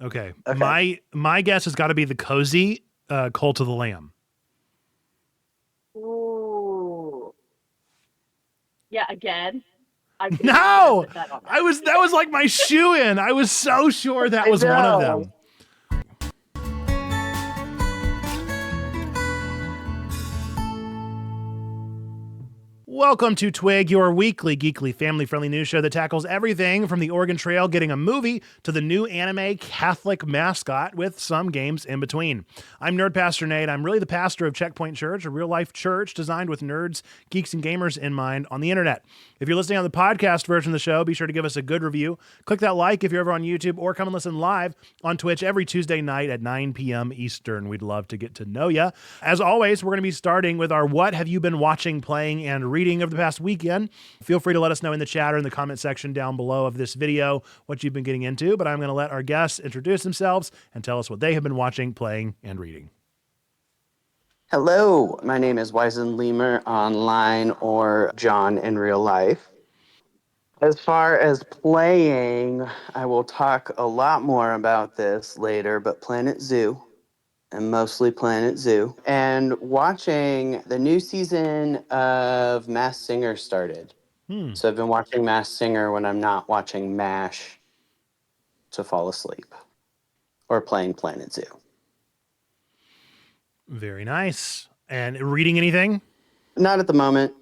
Okay. Okay. My guess has got to be the cozy Cult of the Lamb. Ooh. Yeah, again, I knew you were gonna No, put that on there. that was like my shoe-in. I was so sure that I was one of know. them. Welcome to Twig, your weekly, geekly, family-friendly news show that tackles everything from the Oregon Trail getting a movie to the new anime Catholic Mascot with some games in between. I'm Nerd Pastor Nate. I'm really the pastor of Checkpoint Church, a real-life church designed with nerds, geeks, and gamers in mind on the internet. If you're listening on the podcast version of the show, be sure to give us a good review. Click that like if you're ever on YouTube, or come and listen live on Twitch every Tuesday night at 9 p.m. Eastern. We'd love to get to know you. As always, we're going to be starting with our What Have You Been Watching, Playing, and Reading of the past weekend. Feel free to let us know in the chat or in the comment section down below of this video what you've been getting into, but I'm going to let our guests introduce themselves and tell us what they have been watching, playing, and reading. Hello, my name is Wizened Lemur online or John in real life. As far as playing, I will talk a lot more about this later, but Planet Zoo, and mostly Planet Zoo. And watching the new season of Masked Singer started. So I've been watching Masked Singer when I'm not watching MASH to fall asleep or playing Planet Zoo. Very nice. And reading anything? Not at the moment.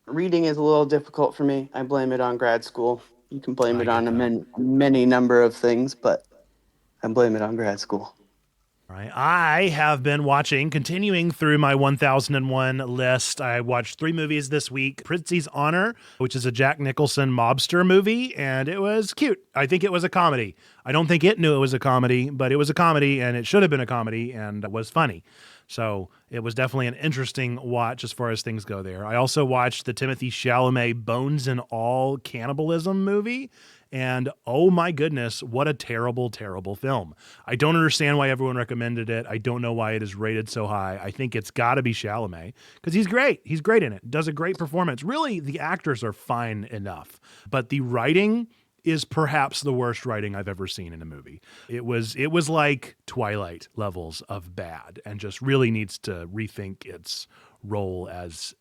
Reading is a little difficult for me. I blame it on grad school. You can blame I it get on that. many number of things, but I blame it on grad school. All right. I have been continuing through my 1001 list. I watched 3 movies this week. Prizzi's Honor, which is a Jack Nicholson mobster movie, and it was cute. I think it was a comedy. I don't think it knew it was a comedy, but it was a comedy, and it should have been a comedy, and it was funny. So it was definitely an interesting watch as far as things go there. I also watched the Timothée Chalamet Bones and All cannibalism movie. And oh my goodness, what a terrible, terrible film. I don't understand why everyone recommended it. I don't know why it is rated so high. I think it's got to be Chalamet because he's great. He's great in it. Does a great performance. Really, the actors are fine enough. But the writing is perhaps the worst writing I've ever seen in a movie. It was like Twilight levels of bad and just really needs to rethink its role as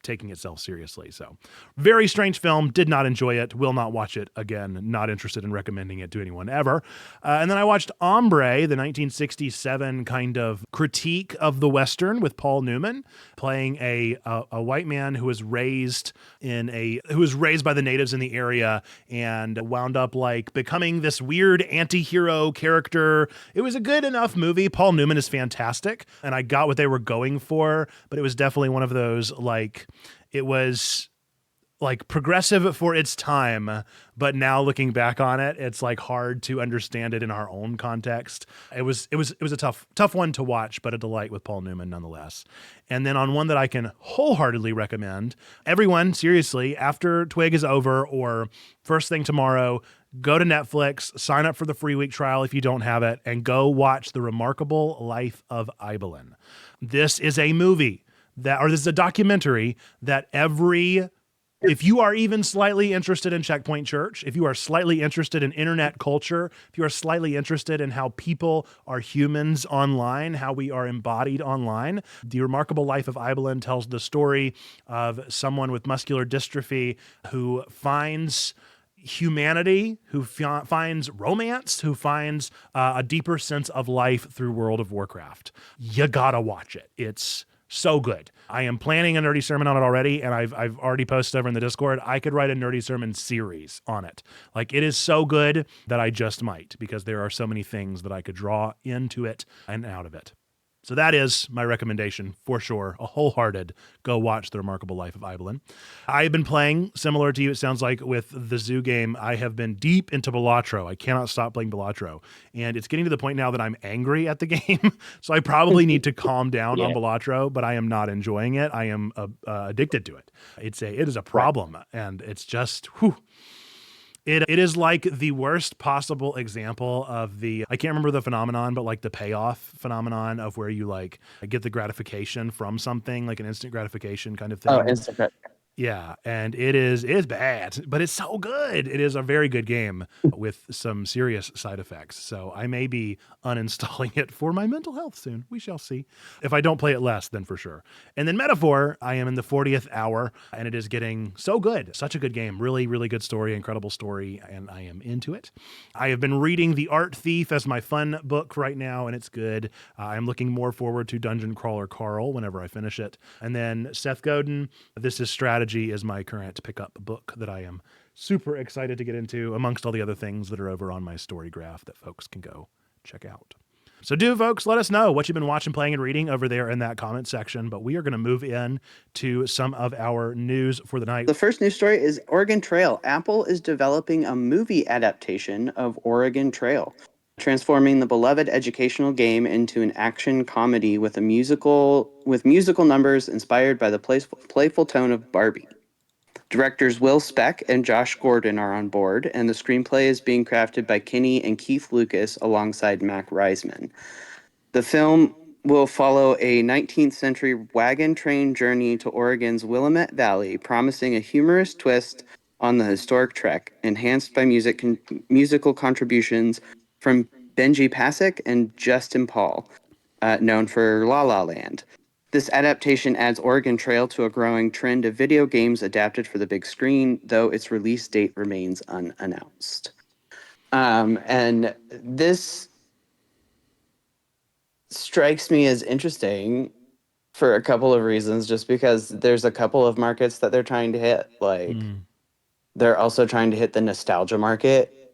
taking itself seriously. So very strange film. Did not enjoy it. Will not watch it again. Not interested in recommending it to anyone ever. And then I watched Hombre, the 1967 kind of critique of the Western with Paul Newman, playing a white man who was raised by the natives in the area and wound up like becoming this weird anti-hero character. It was a good enough movie. Paul Newman is fantastic, and I got what they were going for, but it was definitely one of those like it was like progressive for its time, but now looking back on it, it's like hard to understand it in our own context. It was a tough one to watch, but a delight with Paul Newman nonetheless. And then on one that I can wholeheartedly recommend, everyone, seriously, after Twig is over or first thing tomorrow, go to Netflix, sign up for the free week trial if you don't have it, and go watch The Remarkable Life of Ibelin. This is a movie this is a documentary that if you are even slightly interested in Checkpoint Church, if you are slightly interested in internet culture, if you are slightly interested in how people are humans online, how we are embodied online, The Remarkable Life of Ibelin tells the story of someone with muscular dystrophy who finds humanity, who finds romance, who finds a deeper sense of life through World of Warcraft. You gotta watch it. It's so good. I am planning a nerdy sermon on it already, and I've already posted over in the Discord. I could write a nerdy sermon series on it. Like, it is so good that I just might, because there are so many things that I could draw into it and out of it. So that is my recommendation for sure. A wholehearted go watch The Remarkable Life of Ibelin. I have been playing, similar to you, it sounds like, with the zoo game. I have been deep into Balatro. I cannot stop playing Balatro. And it's getting to the point now that I'm angry at the game. So I probably need to calm down on Balatro, but I am not enjoying it. I am addicted to it. It is a problem. Right. And it's just, whew. It is like the worst possible example of I can't remember the phenomenon, but like the payoff phenomenon of where you like get the gratification from something, like an instant gratification kind of thing. Oh, instant gratification. Yeah, and it is bad, but it's so good. It is a very good game with some serious side effects. So I may be uninstalling it for my mental health soon. We shall see. If I don't play it less, then for sure. And then Metaphor, I am in the 40th hour, and it is getting so good. Such a good game. Really, really good story, incredible story, and I am into it. I have been reading The Art Thief as my fun book right now, and it's good. I'm looking more forward to Dungeon Crawler Carl whenever I finish it. And then Seth Godin, This is Strategy is my current pickup book that I am super excited to get into, amongst all the other things that are over on my story graph that folks can go check out. So do folks, let us know what you've been watching, playing, and reading over there in that comment section. But we are going to move in to some of our news for the night. The first news story is Oregon Trail. Apple is developing a movie adaptation of Oregon Trail, transforming the beloved educational game into an action comedy with musical numbers inspired by the playful tone of Barbie. Directors Will Speck and Josh Gordon are on board, and the screenplay is being crafted by Kinney and Keith Lucas alongside Mac Reisman. The film will follow a 19th century wagon train journey to Oregon's Willamette Valley, promising a humorous twist on the historic trek, enhanced by musical contributions from Benji Pasek and Justin Paul, known for La La Land. This adaptation adds Oregon Trail to a growing trend of video games adapted for the big screen, though its release date remains unannounced. And this strikes me as interesting for a couple of reasons, just because there's a couple of markets that they're trying to hit. Like, they're also trying to hit the nostalgia market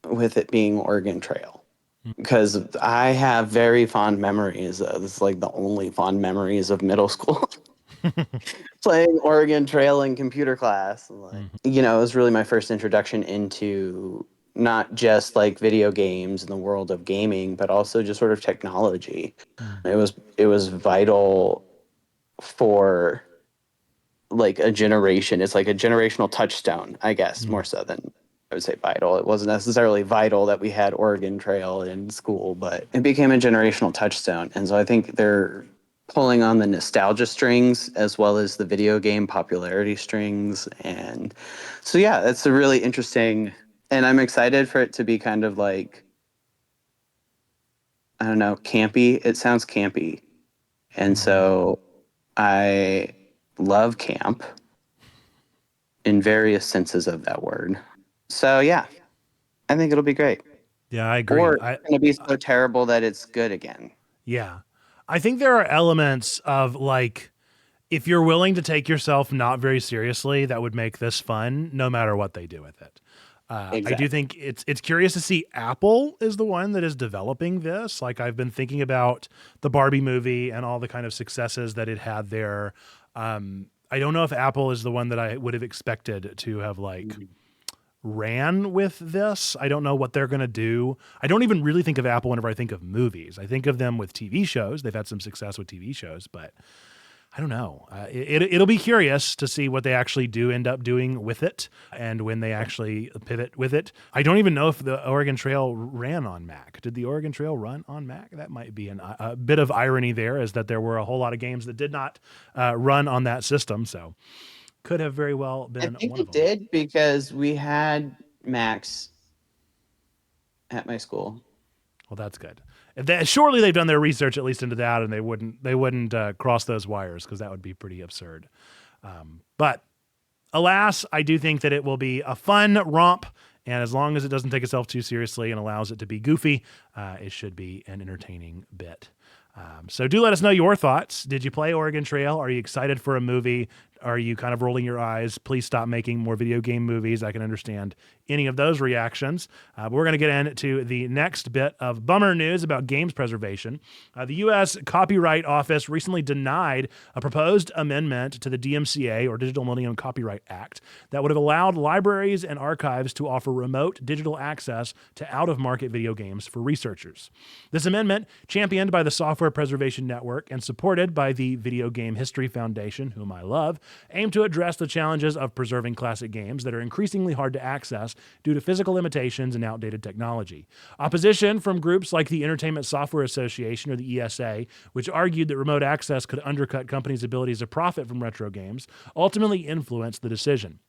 with it being Oregon Trail. Because I have very fond memories. This is like the only fond memories of middle school. Playing Oregon Trail in computer class. Like, you know, it was really my first introduction into not just like video games and the world of gaming, but also just sort of technology. It was vital for like a generation. It's like a generational touchstone, I guess, more so than I would say vital. It wasn't necessarily vital that we had Oregon Trail in school, but it became a generational touchstone. And so I think they're pulling on the nostalgia strings as well as the video game popularity strings. And so, yeah, it's a really interesting, and I'm excited for it to be kind of like, I don't know, campy. It sounds campy. And so I love camp in various senses of that word. So, yeah, I think it'll be great. Yeah, I agree. Or it's going to be so terrible that it's good again. Yeah. I think there are elements of like, if you're willing to take yourself not very seriously, that would make this fun no matter what they do with it. Exactly. I do think it's curious to see Apple is the one that is developing this. Like, I've been thinking about the Barbie movie and all the kind of successes that it had there. I don't know if Apple is the one that I would have expected to have like ran with this. I don't know what they're going to do. I don't even really think of Apple whenever I think of movies. I think of them with TV shows. They've had some success with TV shows, but I don't know. It'll be curious to see what they actually do end up doing with it and when they actually pivot with it. I don't even know if the Oregon Trail ran on Mac. Did the Oregon Trail run on Mac? That might be a bit of irony there, is that there were a whole lot of games that did not run on that system. So could have very well been I think one of it them. did, because we had Macs at my school. Well, that's good. Surely they've done their research at least into that, and they wouldn't cross those wires, because that would be pretty absurd. But alas, I do think that it will be a fun romp, and as long as it doesn't take itself too seriously and allows it to be goofy, it should be an entertaining bit. So do let us know your thoughts. Did you play Oregon Trail? Are you excited for a movie? Are you kind of rolling your eyes? Please stop making more video game movies. I can understand any of those reactions. But we're going to get into the next bit of bummer news about games preservation. The U.S. Copyright Office recently denied a proposed amendment to the DMCA, or Digital Millennium Copyright Act, that would have allowed libraries and archives to offer remote digital access to out-of-market video games for researchers. This amendment, championed by the Software Preservation Network and supported by the Video Game History Foundation, whom I love, aim to address the challenges of preserving classic games that are increasingly hard to access due to physical limitations and outdated technology. Opposition from groups like the Entertainment Software Association, or the ESA, which argued that remote access could undercut companies' abilities to profit from retro games, ultimately influenced the decision.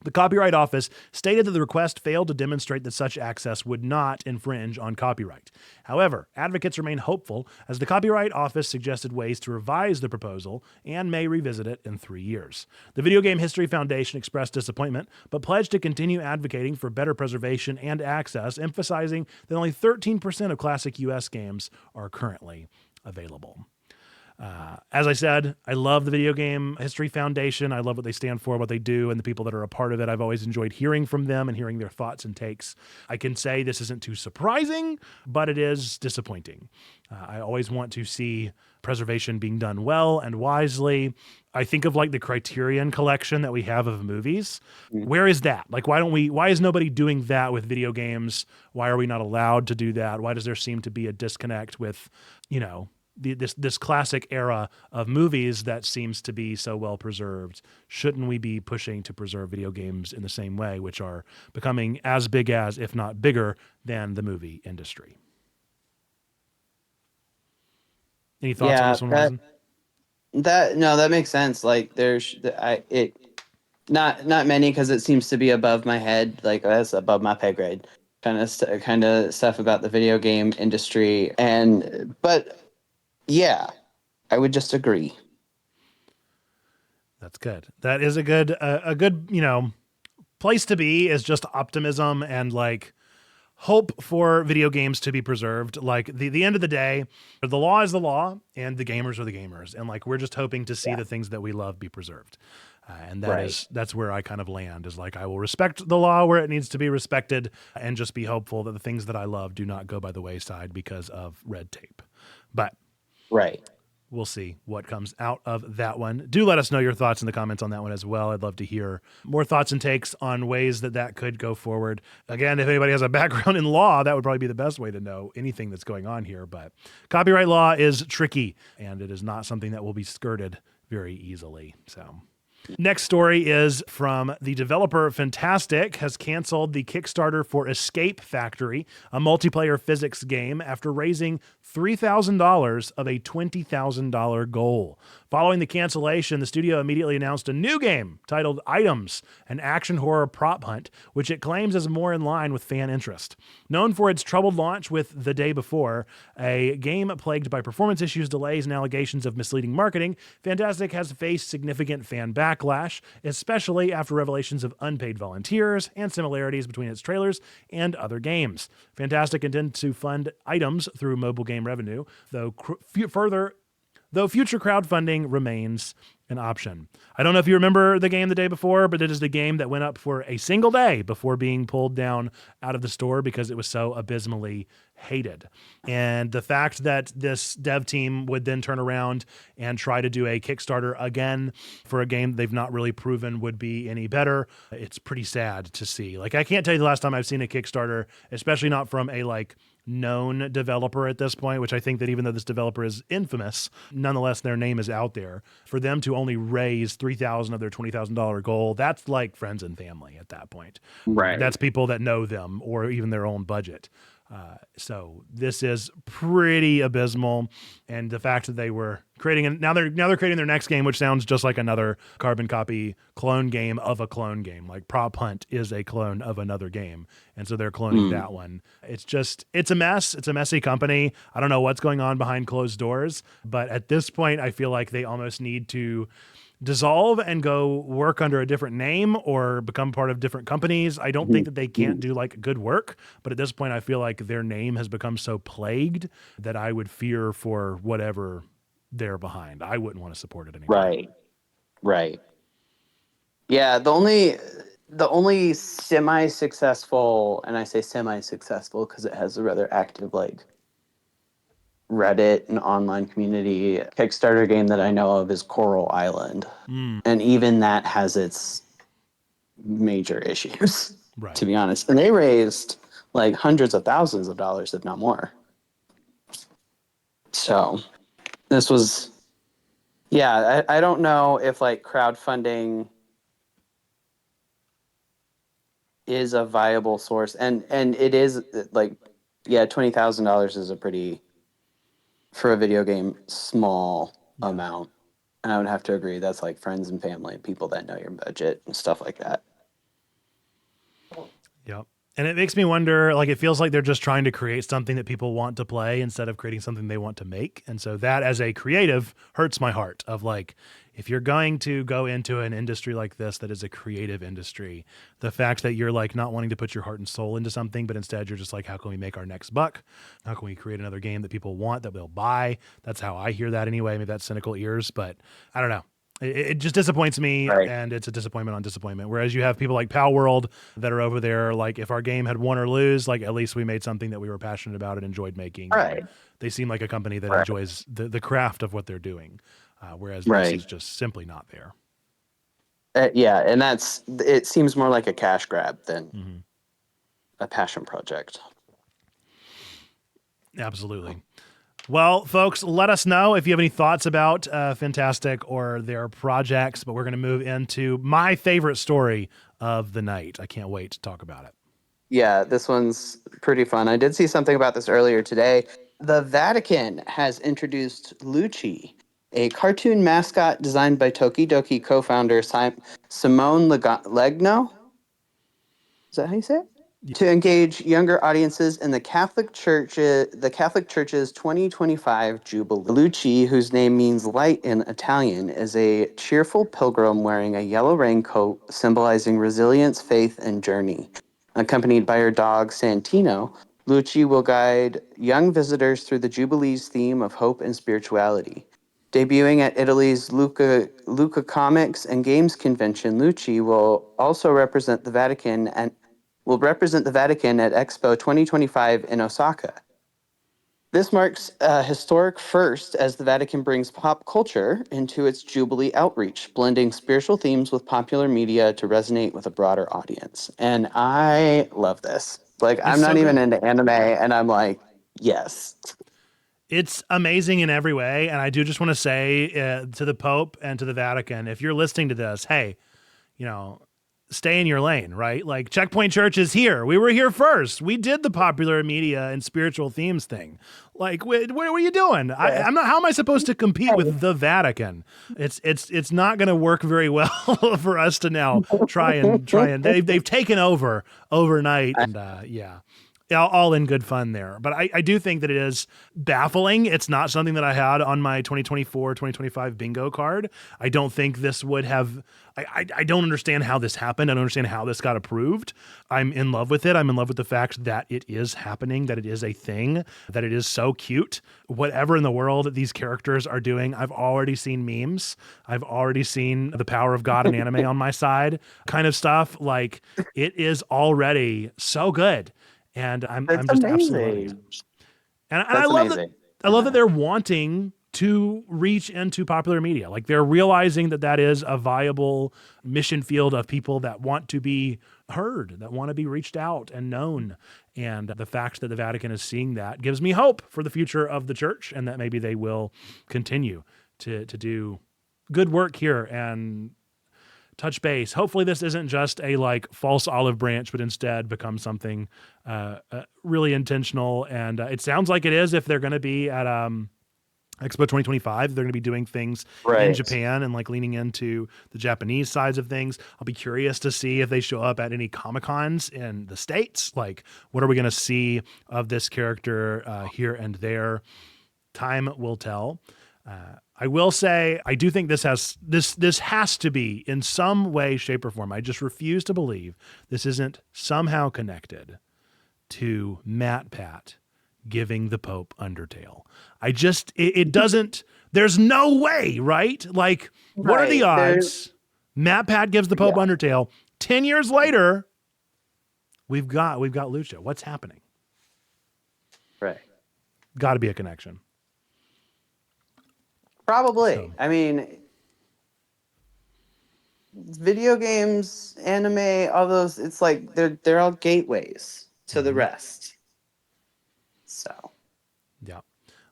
The Copyright Office stated that the request failed to demonstrate that such access would not infringe on copyright. However, advocates remain hopeful as the Copyright Office suggested ways to revise the proposal and may revisit it in 3 years. The Video Game History Foundation expressed disappointment, but pledged to continue advocating for better preservation and access, emphasizing that only 13% of classic U.S. games are currently available. As I said, I love the Video Game History Foundation. I love what they stand for, what they do, and the people that are a part of it. I've always enjoyed hearing from them and hearing their thoughts and takes. I can say this isn't too surprising, but it is disappointing. I always want to see preservation being done well and wisely. I think of like the Criterion collection that we have of movies. Where is that? Like, why is nobody doing that with video games? Why are we not allowed to do that? Why does there seem to be a disconnect with, this classic era of movies that seems to be so well preserved? Shouldn't we be pushing to preserve video games in the same way, which are becoming as big as, if not bigger than, the movie industry? Any thoughts on this one, Wizen? That makes sense. Like not many, because it seems to be above my head, like that's above my pay grade kind of stuff about the video game industry. But yeah, I would just agree. That's good. That is a good place to be, is just optimism and like hope for video games to be preserved. Like the end of the day, the law is the law and the gamers are the gamers. And like, we're just hoping to see the things that we love be preserved. And that's where I kind of land, is like, I will respect the law where it needs to be respected and just be hopeful that the things that I love do not go by the wayside because of red tape. But we'll see what comes out of that one. Do let us know your thoughts in the comments on that one as well. I'd love to hear more thoughts and takes on ways that could go forward. Again, if anybody has a background in law, that would probably be the best way to know anything that's going on here. But copyright law is tricky, and it is not something that will be skirted very easily. So next story is from the developer Fntastic has canceled the Kickstarter for Escape Factory, a multiplayer physics game, after raising $3,000 of a $20,000 goal. Following the cancellation, the studio immediately announced a new game titled Items, an action horror prop hunt, which it claims is more in line with fan interest. Known for its troubled launch with The Day Before, a game plagued by performance issues, delays, and allegations of misleading marketing, Fntastic has faced significant fan backlash, especially after revelations of unpaid volunteers and similarities between its trailers and other games. Fntastic intends to fund Items through mobile game revenue, though future crowdfunding remains an option. I don't know if you remember the game The Day Before, but it is the game that went up for a single day before being pulled down out of the store because it was so abysmally hated. And the fact that this dev team would then turn around and try to do a Kickstarter again for a game they've not really proven would be any better, it's pretty sad to see. Like, I can't tell you the last time I've seen a Kickstarter, especially not from a known developer at this point, which I think that even though this developer is infamous, nonetheless, their name is out there. For them to only raise $3,000 of their $20,000 goal, that's like friends and family at that point. Right. That's people that know them or even their own budget. So this is pretty abysmal. And the fact that they were creating, now they're creating their next game, which sounds just like another carbon copy clone game of a clone game. Like Prop Hunt is a clone of another game. And so they're cloning that one. It's a mess. It's a messy company. I don't know what's going on behind closed doors, but at this point, I feel like they almost need to dissolve and go work under a different name or become part of different companies. I don't think that they can't do like good work, but at this point I feel like their name has become so plagued that I would fear for whatever they're behind. I wouldn't want to support it anymore. Right. Yeah, the only semi-successful, and I say semi-successful because it has a rather active Reddit and online community Kickstarter game that I know of is Coral Island. And even that has its major issues, to be honest. And they raised like hundreds of thousands of dollars, if not more. So this was Yeah, I don't know if like crowdfunding is a viable source, and it is like, yeah, $20,000 is a pretty, for a video game, small amount. And I would have to agree, that's like friends and family, people that know your budget and stuff like that. Yep. And it makes me wonder, like, it feels like they're just trying to create something that people want to play instead of creating something they want to make. And so that, as a creative, hurts my heart of like, if you're going to go into an industry like this that is a creative industry, the fact that you're like not wanting to put your heart and soul into something, but instead you're just like, how can we make our next buck? How can we create another game that people want, that they'll buy? That's how I hear that anyway. Maybe that's cynical ears, but I don't know. It just disappoints me, Right. and it's a disappointment on disappointment. Whereas you have people like Pal World that are over there, like if our game had won or lose, like at least we made something that we were passionate about and enjoyed making. Right. They seem like a company that Right. enjoys the craft of what they're doing, whereas this Right. is just simply not there. Yeah, and it seems more like a cash grab than a passion project. Absolutely. Well, folks, let us know if you have any thoughts about Fntastic or their projects, but we're going to move into my favorite story of the night. I can't wait to talk about it. Yeah, this one's pretty fun. I did see something about this earlier today. The Vatican has introduced Luce, a cartoon mascot designed by Tokidoki co-founder Simone Legno. Is that how you say it? To engage younger audiences in the Catholic Church's 2025 Jubilee. Luce, whose name means light in Italian, is a cheerful pilgrim wearing a yellow raincoat symbolizing resilience, faith, and journey. Accompanied by her dog Santino, Luce will guide young visitors through the Jubilee's theme of hope and spirituality. Debuting at Italy's Lucca Comics and Games Convention, Luce will also represent the Vatican at Expo 2025 in Osaka. This marks a historic first as the Vatican brings pop culture into its Jubilee outreach, blending spiritual themes with popular media to resonate with a broader audience. And I love this. Like, I'm It's not so even good. into anime, and I'm like, yes. It's amazing in every way. And I do just want to say to the Pope and to the Vatican, if you're listening to this, hey, you know, stay in your lane, right? Like Checkpoint Church is here. We were here first. We did the popular media and spiritual themes thing. Like, what are you doing? I'm not. How am I supposed to compete with the Vatican? It's not going to work very well for us to now try and. They've taken over overnight, and yeah. All in good fun there. But I do think that it is baffling. It's not something that I had on my 2024, 2025 bingo card. I don't think this would have, I don't understand how this happened. I don't understand how this got approved. I'm in love with it. I'm in love with the fact that it is happening, that it is a thing, that it is so cute. Whatever in the world these characters are doing, I've already seen memes. I've already seen the power of God and anime on my side kind of stuff. Like, it is already so good. And I'm just absolutely loving it. And I That's love that. amazing. I love that they're wanting to reach into popular media. Like, they're realizing that that is a viable mission field of people that want to be heard, that want to be reached out and known. And the fact that the Vatican is seeing that gives me hope for the future of the church, and that maybe they will continue to do good work here and touch base. Hopefully this isn't just a like false olive branch, but instead becomes something really intentional. And it sounds like it is if they're going to be at Expo 2025. They're going to be doing things in Japan and like leaning into the Japanese sides of things. I'll be curious to see if they show up at any Comic-Cons in the States. Like, what are we going to see of this character here and there? Time will tell. I will say, I do think this has to be in some way, shape, or form. I just refuse to believe this isn't somehow connected to MatPat giving the Pope Undertale. It doesn't, there's no way, right? Like, what are the odds? MatPat gives the Pope Undertale. 10 years later, we've got Lucia. What's happening? Right. Got to be a connection. Probably. So. I mean, video games, anime, all those, it's like they're all gateways to the rest. So. Yeah.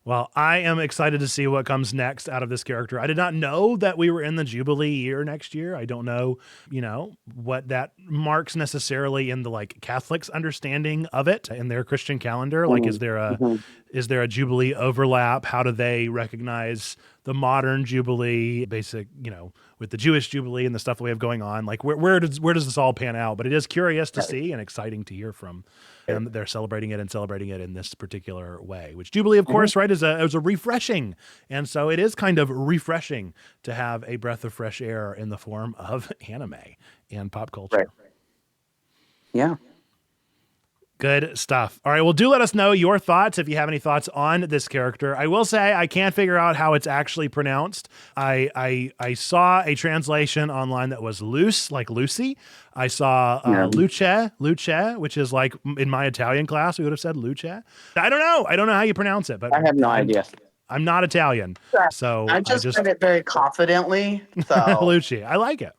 Well, I am excited to see what comes next out of this character. I did not know that we were in the Jubilee year next year. I don't know, what that marks necessarily in the like Catholics' understanding of it in their Christian calendar. Like, is there a Jubilee overlap? How do they recognize the modern Jubilee, with the Jewish Jubilee and the stuff that we have going on? Like, where does this all pan out? But it is curious to see and exciting to hear from them that they're celebrating it in this particular way. Which Jubilee, of course, right, is a refreshing, and so it is kind of refreshing to have a breath of fresh air in the form of anime and pop culture. Right. Yeah. Good stuff. All right. Well, do let us know your thoughts if you have any thoughts on this character. I will say I can't figure out how it's actually pronounced. I saw a translation online that was Luce, like Lucy. I saw Luce, which is like in my Italian class, we would have said Luce. I don't know. I don't know how you pronounce it, but I have no idea. I'm not Italian. So I just said it very confidently. So Luce. I like it.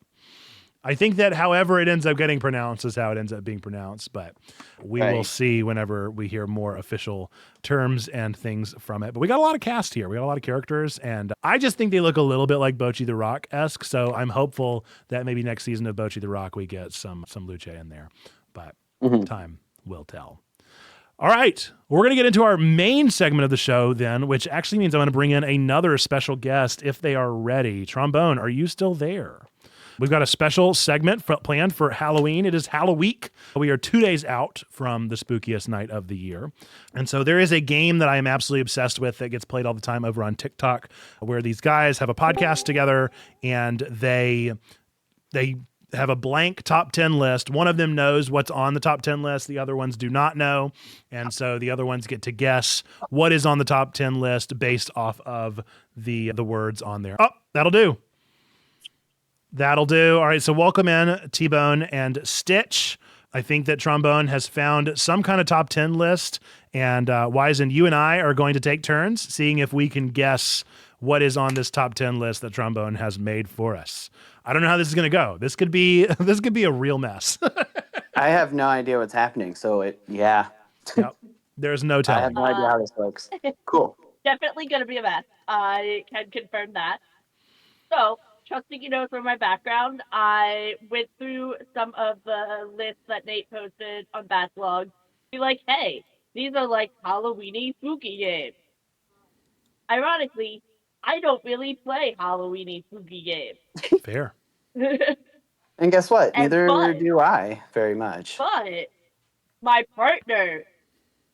I think that however it ends up getting pronounced is how it ends up being pronounced, but we will see whenever we hear more official terms and things from it. But we got a lot of cast here. We got a lot of characters, and I just think they look a little bit like Bocchi the Rock-esque, so I'm hopeful that maybe next season of Bocchi the Rock we get some Luce in there, but time will tell. All right, we're going to get into our main segment of the show then, which actually means I'm going to bring in another special guest if they are ready. Trombone, are you still there? We've got a special segment planned for Halloween. It is Halloweek. We are 2 days out from the spookiest night of the year. And so there is a game that I am absolutely obsessed with that gets played all the time over on TikTok, where these guys have a podcast together and they have a blank top 10 list. One of them knows what's on the top 10 list. The other ones do not know. And so the other ones get to guess what is on the top 10 list based off of the words on there. Oh, that'll do. That'll do. All right, so welcome in T-Bone and Stitch. I think that Trombone has found some kind of top 10 list, and Wizened, you and I are going to take turns seeing if we can guess what is on this top 10 list that Trombone has made for us. I don't know how this is going to go. This could be a real mess. I have no idea what's happening. So Yep. There's no telling. I have no idea how this works. Cool. Definitely going to be a mess. I can confirm that. So, trusting from my background, I went through some of the lists that Nate posted on Backlog. Be like, hey, these are like Halloweeny spooky games. Ironically, I don't really play Halloweeny spooky games. Fair. And guess what? Neither do I very much. But my partner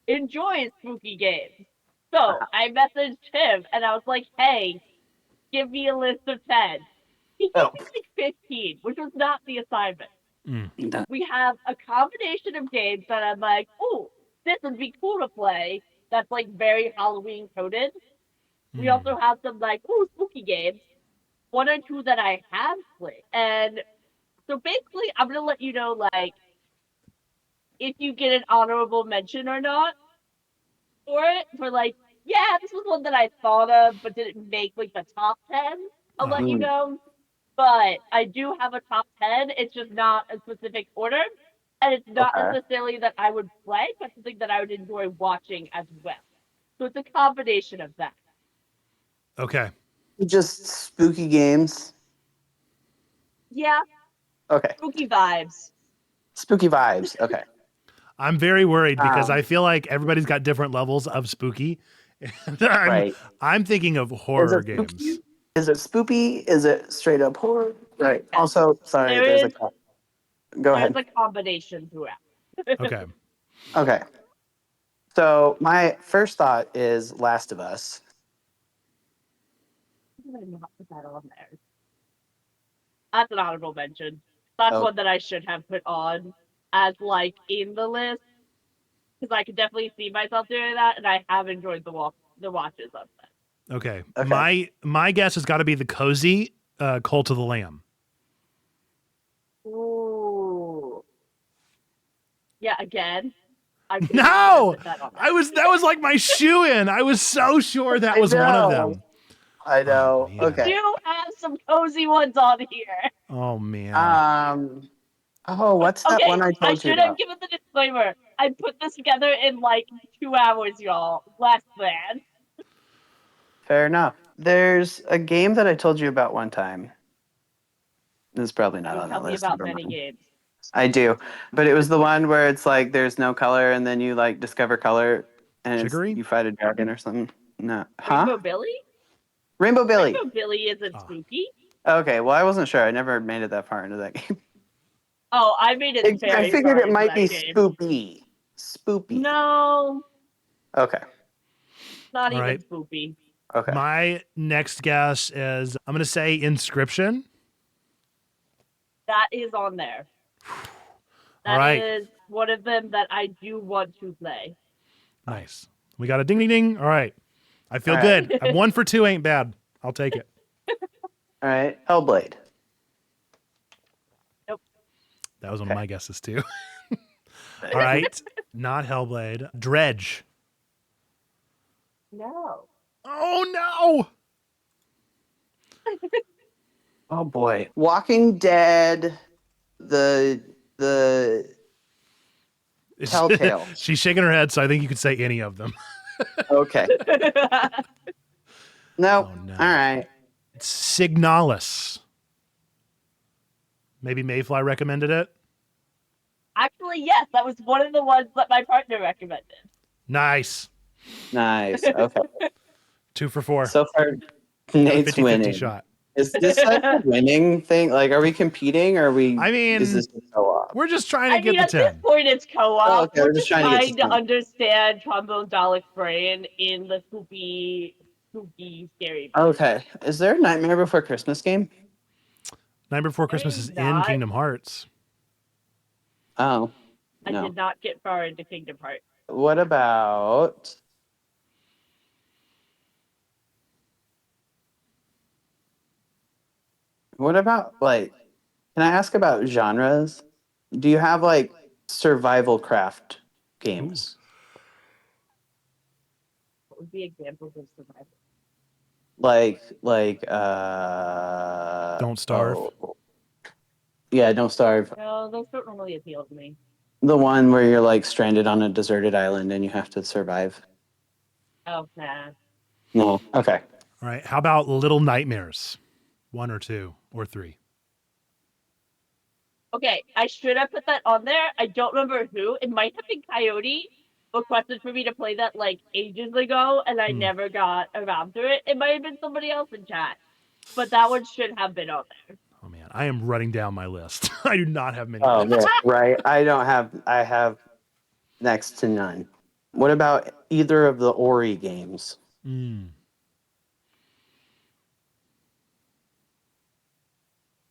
enjoys spooky games. So I messaged him and I was like, hey, give me a list of 10. He gave me like 15, which was not the assignment. We have a combination of games that I'm like, oh, this would be cool to play. That's like very Halloween coded. We also have some like, oh, spooky games. One or two that I have played. And so basically, I'm going to let you know, like, if you get an honorable mention or not for it. For like, yeah, this was one that I thought of, but didn't make like the top 10. I'll let you know. But I do have a top 10. It's just not a specific order. And it's not necessarily that I would play, but something that I would enjoy watching as well. So it's a combination of that. Okay. Just spooky games. Yeah. Okay. Spooky vibes. Spooky vibes. Okay. I'm very worried because I feel like everybody's got different levels of spooky. And I'm thinking of horror games. Spooky? Is it spoopy? Is it straight up horror? Right. Also, sorry, Go ahead. There's a combination throughout. Okay. So my first thought is Last of Us. I'm going to not put that on there. That's an honorable mention. That's one that I should have put on as like in the list. Because I could definitely see myself doing that, and I have enjoyed the watches of that. Okay. My guess has got to be the cozy Cult of the Lamb. Ooh. Yeah, again. No! That was like my shoe-in. I was so sure that was one of them. I know. Okay. You have some cozy ones on here. Oh man. What's that one I told you about? I should have given the disclaimer. I put this together in like 2 hours, y'all. Less than. Fair enough. There's a game that I told you about one time. This is probably not You on tell that me list. about Never many mind. games. I do, but it was the one where it's like there's no color, and then you like discover color, and Chicory? you fight a dragon or something. No, Rainbow Billy? Rainbow Billy. Rainbow Billy isn't Ah. spooky. Okay, well I wasn't sure. I never made it that far into that game. Oh, I made it I very figured far it into might that be game. spoopy. Spoopy. No, Okay. not All even right. spoopy. Okay. My next guess is I'm going to say Inscription. That is on there. All That right. is one of them that I do want to play. Nice. We got a ding, ding, ding. All right. I feel All right. good. I'm 1 for 2 ain't bad. I'll take it. All right. Hellblade. Nope. That was one Okay. of my guesses too. All right. Not Hellblade. Dredge. No. Oh, Oh boy. Walking Dead. The no. Telltale. She's shaking her head, so I think you could say any of them. Okay. Nope. Oh, no. All right. It's Signalis. Maybe Mayfly recommended it. Actually, yes, that was one of the ones that my partner recommended. Nice. Nice. Okay. 2 for 4. So far, Got a Nate's 50-50 winning. shot. Is this like a winning thing? Like, are we competing? Or are we? I mean, is this a co-op? We're just trying to I get mean, the at this 10. point, it's co-op. Oh, okay, We're we're just just trying to get trying to 10. understand Trombone Dalek's brain in the spooky, scary. Okay. Is there a Nightmare Before Christmas game? Nightmare Before Christmas is in Not. Kingdom Hearts. Oh. I No. did not get far into Kingdom Hearts. What about? Like? Can I ask about genres? Do you have like survival craft games? What would be examples of survival? Like Don't Starve. oh. Yeah, Don't Starve. No, those don't normally appeal to me. The one where you're like stranded on a deserted island and you have to survive. Oh, nah. No. Okay. All right. How about Little Nightmares? 1 or 2 or 3. Okay, I should have put that on there. I don't remember who. It might have been Coyote requested for me to play that like ages ago, and I never got around to it. It might have been somebody else in chat, but that one should have been on there. Oh man, I am running down my list. I do not have many. Oh, left. right. I have next to none. What about either of the Ori games? Mm.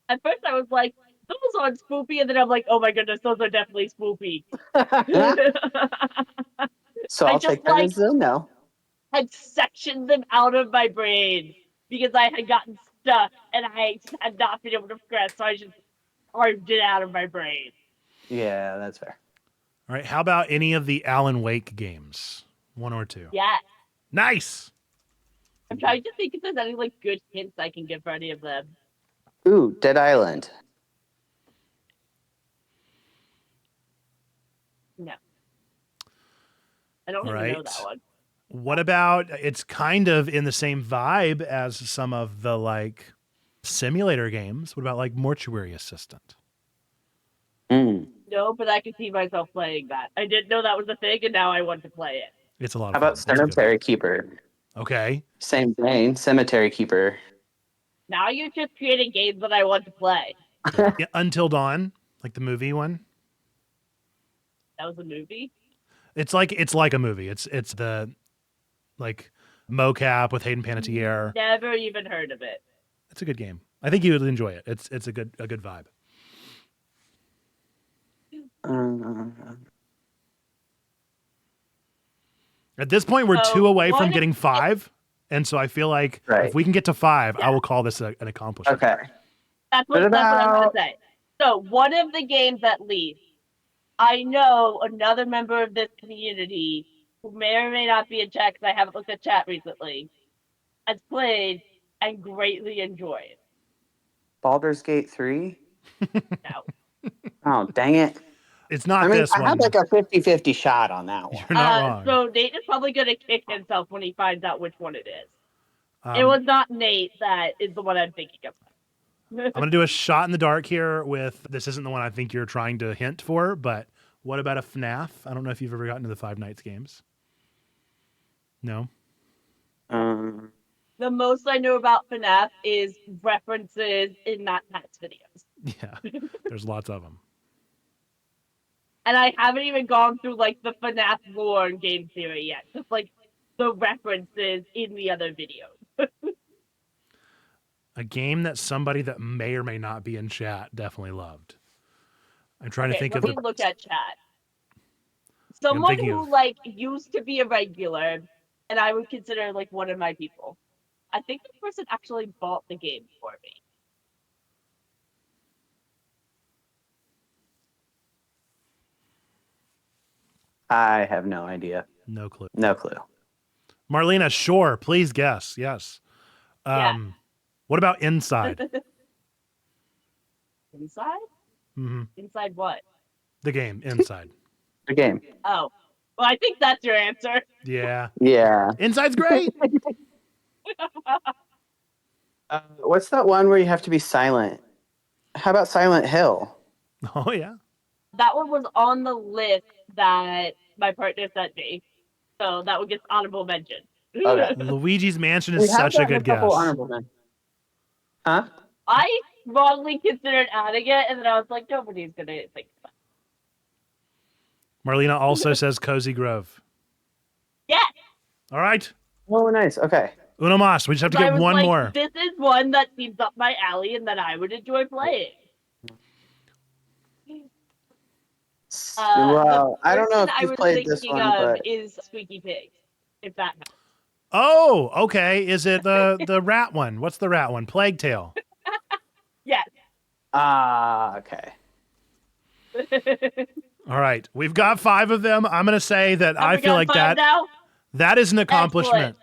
At first, I was like, "Those aren't spoopy," and then I'm like, "Oh my goodness, those are definitely spoopy." So I I'll just, take that as a no. had sectioned them out of my brain because I had gotten stuck and I had not been able to progress, so I just carved it out of my brain. Yeah, that's fair. All right. How about any of the Alan Wake games? 1 or 2. Yeah. Nice. I'm trying to think if there's any like good hints I can give for any of them. Ooh, Dead Island. No. I don't All even know right. that one. What about it's kind of in the same vibe as some of the like simulator games? What about like Mortuary Assistant? Mm. No, but I could see myself playing that. I didn't know that was a thing, and now I want to play it. It's a lot How of about fun. It's a good Cemetery Keeper? one. Okay. Same vein, Cemetery Keeper. Now you're just creating games that I want to play. Yeah, Until Dawn, like the movie one. That was a movie? It's like a movie. It's the like mocap with Hayden Panettiere. Never even heard of it. It's a good game. I think you would enjoy it. It's a good vibe. At this point, we're So, 2 away from what getting if- 5, and so I feel like Right. if we can get to 5, Yeah. I will call this an accomplishment. Okay. That's What what I'm going about- to say. So, one of the games at least, I know another member of this community who may or may not be in chat because I haven't looked at chat recently, has played and greatly enjoyed. Baldur's Gate 3? Now, Oh, dang it. It's not I mean, this I one. had like a 50-50 shot on that one. You're not wrong. so Nate is probably going to kick himself when he finds out which one it is. It was not Nate that is the one I'm thinking of. I'm going to do a shot in the dark here with, this isn't the one I think you're trying to hint for, but what about a FNAF? I don't know if you've ever gotten to the Five Nights games. No? The most I know about FNAF is references in Matt Pat's videos. Yeah, there's lots of them. And I haven't even gone through, like, the FNAF lore and game theory yet. Just, like, the references in the other videos. A game that somebody that may or may not be in chat definitely loved. I'm trying to think of let me look at chat. Someone who, like, used to be a regular, and I would consider, like, one of my people. I think this person actually bought the game for me. I have no idea. No clue. No clue. Marlena, sure. Please guess. Yes. What about Inside? Inside? Mm-hmm. Inside what? The game, Inside. The game. Oh. Well, I think that's your answer. Yeah. Yeah. Inside's great. What's that one where you have to be silent? How about Silent Hill? Oh, yeah. That one was on the list that my partner sent me. So that would get honorable mention. Okay. Luigi's Mansion is such a good guess. Huh? I wrongly considered adding it, and then I was like, nobody's going to think about it. Marlena also says Cozy Grove. Yes! All right. Oh, nice. Okay. Uno mas. We just have to get one more. This is one that seems up my alley and that I would enjoy playing. Well, I don't know if you've played this one, but is Squeaky Pig, if that helps. Oh, okay. Is it the rat one? What's the rat one? Plague Tale. Yes. Okay. All right. We've got 5 of them. I'm going to say that I feel like that is an accomplishment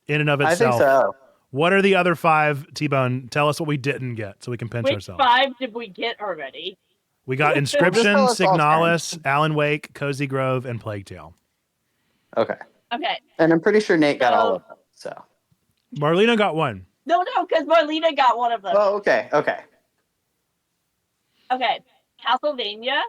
in and of itself. I think so. What are the other 5, T-Bone? Tell us what we didn't get so we can pinch ourselves. Which 5 did we get already? We got Inscription, Signalis, Alan Wake, Cozy Grove, and Plague Tale. Okay. Okay. And I'm pretty sure Nate got all of them. So. Marlena got 1. No, because Marlena got one of them. Oh, okay. Okay. Okay. Castlevania.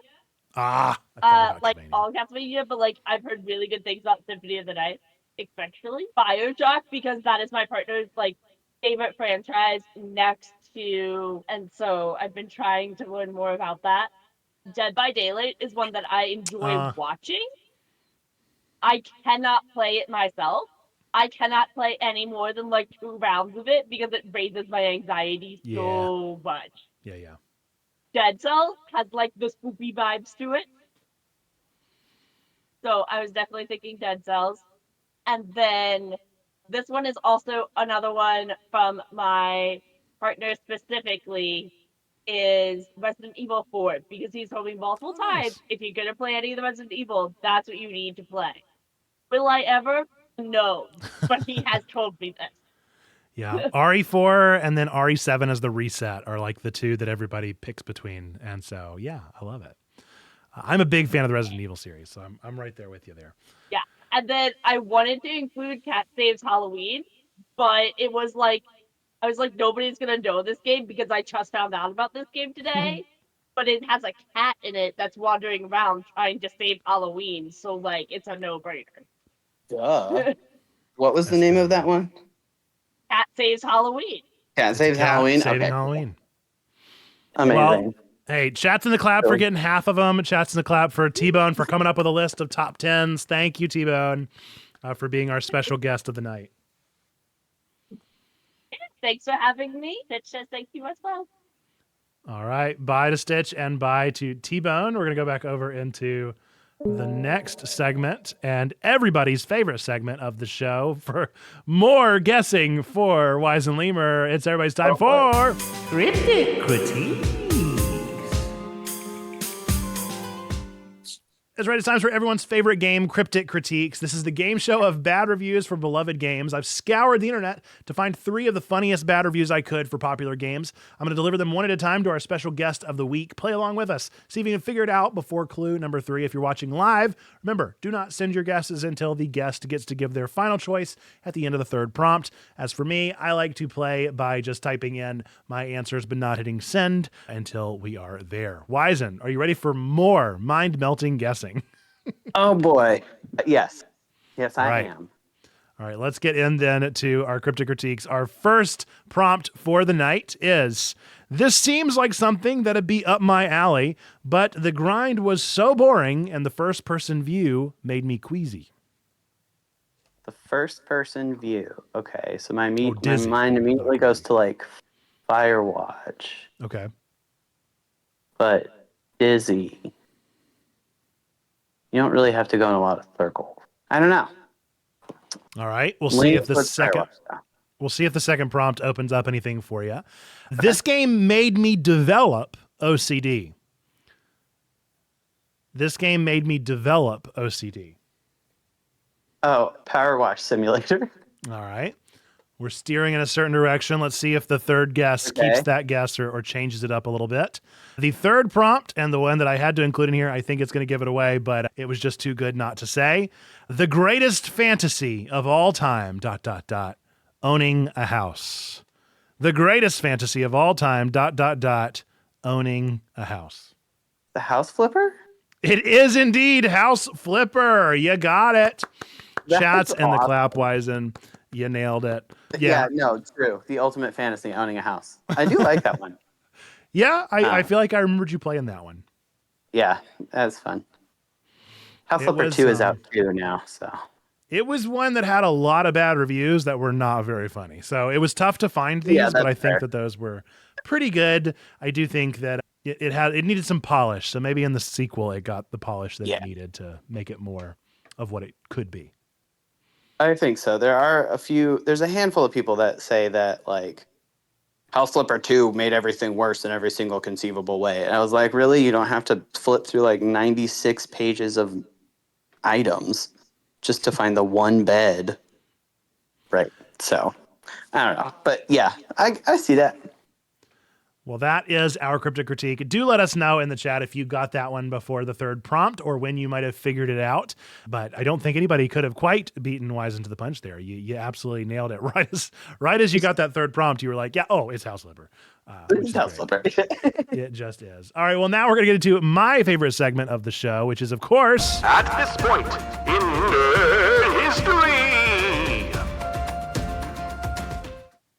Like all Castlevania, but like I've heard really good things about Symphony of the Night, especially BioShock, because that is my partner's like favorite franchise next to, and so I've been trying to learn more about that. Dead by Daylight is one that I enjoy watching. I cannot play it myself. I cannot play any more than like 2 rounds of it because it raises my anxiety so much. Yeah. Dead Cells has like the spooky vibes to it. So I was definitely thinking Dead Cells. And then this one is also another one from my partner specifically is Resident Evil 4 because he's told me multiple times, if you're going to play any of the Resident Evil, that's what you need to play. Will I ever? No. But he has told me this. Yeah, RE4 and then RE7 as the reset are like the 2 that everybody picks between. And so, yeah, I love it. I'm a big fan of the Resident Evil series, so I'm right there with you there. Yeah, and then I wanted to include Cat Saves Halloween, but it was like, I was like, nobody's going to know this game because I just found out about this game today. But it has a cat in it that's wandering around trying to save Halloween, so like, it's a no-brainer. Duh. What was the name of that one? Cat Saves Halloween. Cat Saves Halloween? Saving okay. Halloween. Amazing. Well, hey, chats in the clap for getting half of them. Chats in the clap for T-Bone for coming up with a list of top 10s. Thank you, T-Bone, for being our special guest of the night. Thanks for having me. Stitch says thank you as well. All right. Bye to Stitch and bye to T-Bone. We're going to go back over into the next segment and everybody's favorite segment of the show for more guessing for Wizened Lemur. It's everybody's time for Cryptic Critiques. That's right. It's time for everyone's favorite game, Cryptic Critiques. This is the game show of bad reviews for beloved games. I've scoured the internet to find 3 of the funniest bad reviews I could for popular games. I'm going to deliver them one at a time to our special guest of the week. Play along with us. See if you can figure it out before clue number 3. If you're watching live, remember, do not send your guesses until the guest gets to give their final choice at the end of the 3rd prompt. As for me, I like to play by just typing in my answers but not hitting send until we are there. Wizened, are you ready for more mind-melting guessing? Oh boy. Yes. Yes, I Right. am. All right, let's get in then to our Cryptic Critiques. Our first prompt for the night is, this seems like something that'd be up my alley, but the grind was so boring and the first-person view made me queasy. The first person view. Okay, so my dizzy. mind immediately goes to like Firewatch, Okay. but dizzy. You don't really have to go in a lot of circles. I don't know. All right, we'll see Lean if the towards second Firewatch, though. we'll see if the second prompt opens up anything for you. This game made me develop OCD. This game made me develop OCD. Oh, Power Wash Simulator. All right. We're steering in a certain direction. Let's see if the third guess keeps that guess or changes it up a little bit. The third prompt, and the one that I had to include in here, I think it's going to give it away, but it was just too good not to say. The greatest fantasy of all time, ... owning a house. The greatest fantasy of all time, ... owning a house. The House Flipper? It is indeed House Flipper. You got it. That's Chats and the awesome. clap Wizen. You nailed it. Yeah, no, true. The ultimate fantasy, owning a house. I do like that one. Yeah, I feel like I remembered you playing that one. Yeah, that's fun. House It Flipper was, 2 is out too now, so. It was one that had a lot of bad reviews that were not very funny. So it was tough to find these, but I think that those were pretty good. I do think that it needed some polish. So maybe in the sequel, it got the polish that it needed to make it more of what it could be. I think so. There's a handful of people that say that, like, House Flipper 2 made everything worse in every single conceivable way. And I was like, really? You don't have to flip through like 96 pages of items just to find the one bed. Right. So, I don't know. But yeah, I see that. Well, that is our Cryptic Critique. Do let us know in the chat if you got that one before the third prompt or when you might have figured it out. But I don't think anybody could have quite beaten Wizen to the punch there. You absolutely nailed it. Right as you got that third prompt, you were like, yeah, it's House Flipper. It's House Flipper. It just is. All right, well, now we're going to get into my favorite segment of the show, which is, of course... At this point in nerd history...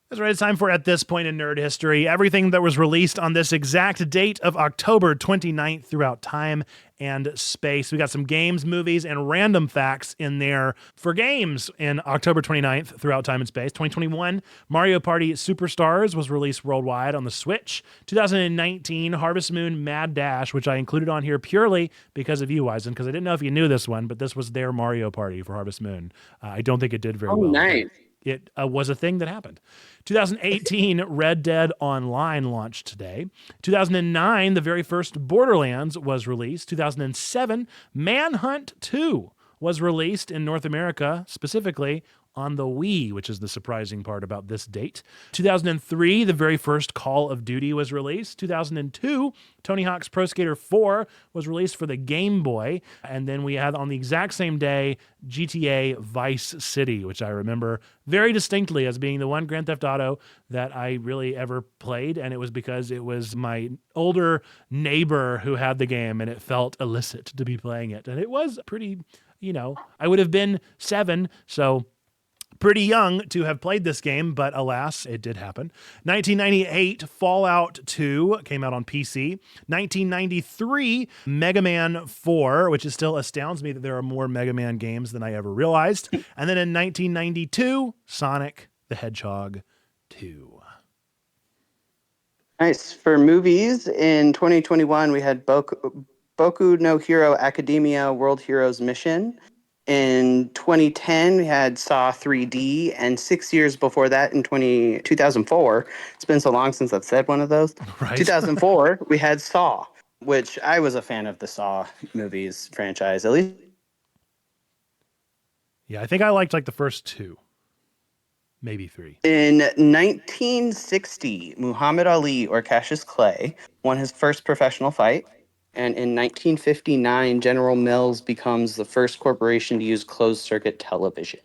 That's right. It's time for At This Point in Nerd History. Everything that was released on this exact date of October 29th throughout time and space. We got some games, movies, and random facts in there for games in October 29th throughout time and space. 2021, Mario Party Superstars was released worldwide on the Switch. 2019, Harvest Moon Mad Dash, which I included on here purely because of you, Wizen, because I didn't know if you knew this one, but this was their Mario Party for Harvest Moon. I don't think it did very well. Nice. It was a thing that happened. 2018, Red Dead Online launched today. 2009, the very first Borderlands was released. 2007, Manhunt 2 was released in North America, specifically on the Wii, which is the surprising part about this date. 2003, the very first Call of Duty was released. 2002, Tony Hawk's Pro Skater 4 was released for the Game Boy. And then we had on the exact same day, GTA Vice City, which I remember very distinctly as being the one Grand Theft Auto that I really ever played. And it was because it was my older neighbor who had the game and it felt illicit to be playing it. And it was pretty, I would have been 7, so pretty young to have played this game, but alas, it did happen. 1998, Fallout 2 came out on PC. 1993, Mega Man 4, which still astounds me that there are more Mega Man games than I ever realized. And then in 1992, Sonic the Hedgehog 2. Nice. For movies, in 2021, we had Boku no Hero Academia World Heroes Mission. In 2010, we had Saw 3D, and 6 years before that, in 2004, it's been so long since I've said one of those. Right. 2004, we had Saw. which I was a fan of the Saw movies franchise, at least. Yeah, I think I liked like the first two, maybe three. In 1960, Muhammad Ali, or Cassius Clay, won his first professional fight. And in 1959, General Mills becomes the first corporation to use closed-circuit television.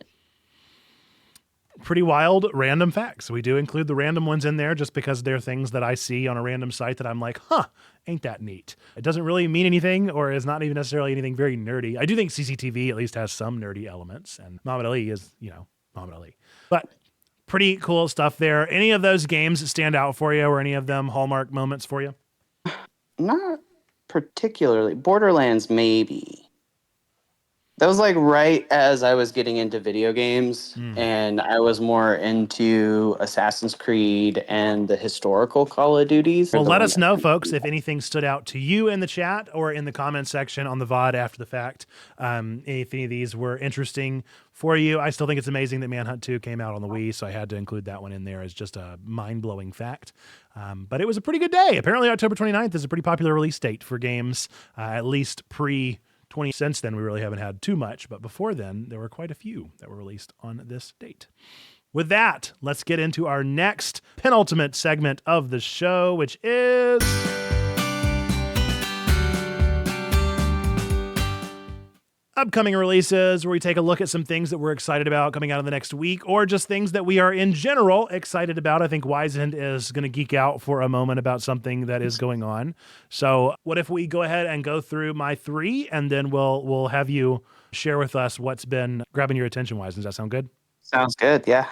Pretty wild random facts. We do include the random ones in there just because they're things that I see on a random site that I'm like, huh, ain't that neat. It doesn't really mean anything or is not even necessarily anything very nerdy. I do think CCTV at least has some nerdy elements, and Muhammad Ali is, Muhammad Ali. But pretty cool stuff there. Any of those games stand out for you or any of them hallmark moments for you? Not particularly. Borderlands, maybe. That was like right as I was getting into video games, and I was more into Assassin's Creed and the historical Call of Duties. Well, let us know, folks, if anything stood out to you in the chat or in the comment section on the VOD after the fact. If any of these were interesting for you. I still think it's amazing that Manhunt 2 came out on the Wii, so I had to include that one in there as just a mind-blowing fact. But it was a pretty good day. Apparently, October 29th is a pretty popular release date for games, at least pre- 20. Since then, we really haven't had too much, but before then, there were quite a few that were released on this date. With that, let's get into our next penultimate segment of the show, which is upcoming releases, where we take a look at some things that we're excited about coming out in the next week, or just things that we are in general excited about. I think Wizened is going to geek out for a moment about something that is going on. So what if we go ahead and go through my three, and then we'll have you share with us what's been grabbing your attention, Wizened. Does that sound good? Sounds good, yeah.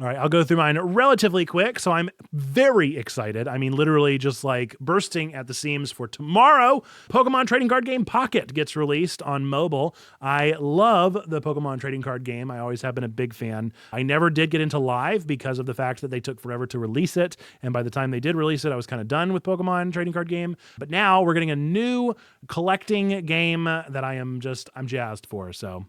All right, I'll go through mine relatively quick. So I'm very excited. I mean, literally just like bursting at the seams for tomorrow. Pokemon trading card game Pocket gets released on mobile. I love the Pokemon trading card game. I always have been a big fan. I never did get into live because of the fact that they took forever to release it. And by the time they did release it, I was kind of done with Pokemon trading card game. But now we're getting a new collecting game that I'm jazzed for. So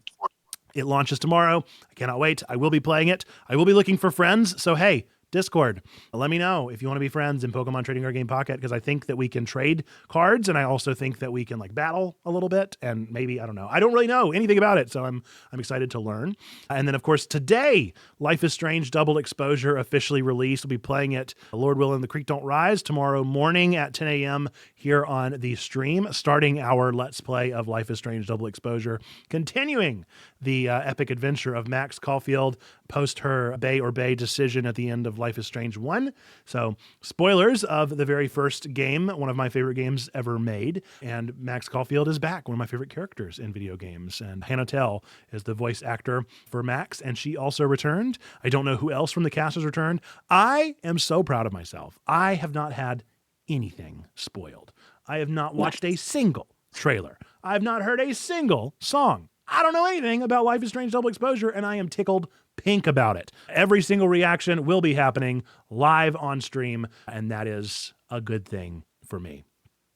it launches tomorrow. I cannot wait. I will be playing it. I will be looking for friends. So, hey, Discord, let me know if you want to be friends in Pokemon Trading Card Game Pocket, because I think that we can trade cards, and I also think that we can like battle a little bit, and maybe, I don't know. I don't really know anything about it, so I'm excited to learn. And then, of course, today, Life is Strange Double Exposure officially released. We'll be playing it, Lord willing, the creek don't rise, tomorrow morning at 10 a.m. here on the stream, starting our Let's Play of Life is Strange Double Exposure, continuing the epic adventure of Max Caulfield post her Bay or Bay decision at the end of Life is Strange 1. So, spoilers of the very first game, one of my favorite games ever made. And Max Caulfield is back, one of my favorite characters in video games. And Hannah Tell is the voice actor for Max, and she also returned. I don't know who else from the cast has returned. I am so proud of myself. I have not had anything spoiled. I have not watched a single trailer. I have not heard a single song. I don't know anything about Life is Strange Double Exposure, and I am tickled pink about it. Every single reaction will be happening live on stream, and that is a good thing for me.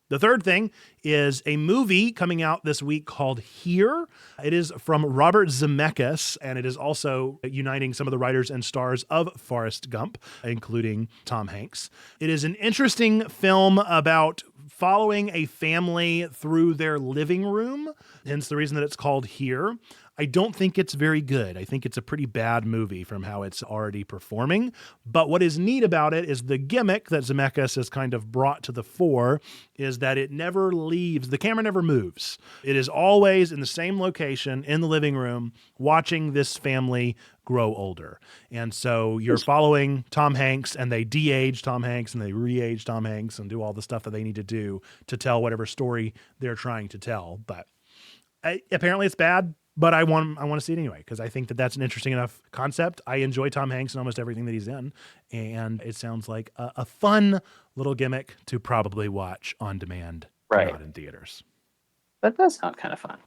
The third thing is a movie coming out this week called Here. It is from Robert Zemeckis, and it is also uniting some of the writers and stars of Forrest Gump, including Tom Hanks. It is an interesting film about following a family through their living room, hence the reason that it's called Here. I don't think it's very good. I think it's a pretty bad movie from how it's already performing. But what is neat about it is the gimmick that Zemeckis has kind of brought to the fore is that it never leaves, the camera never moves. It is always in the same location in the living room watching this family grow older. And so you're following Tom Hanks, and they de-age Tom Hanks and they re-age Tom Hanks and do all the stuff that they need to do to tell whatever story they're trying to tell. But apparently it's bad. But I want to see it anyway, because I think that that's an interesting enough concept. I enjoy Tom Hanks in almost everything that he's in, and it sounds like a fun little gimmick to probably watch on demand, right, not in theaters. That does sound kind of fun.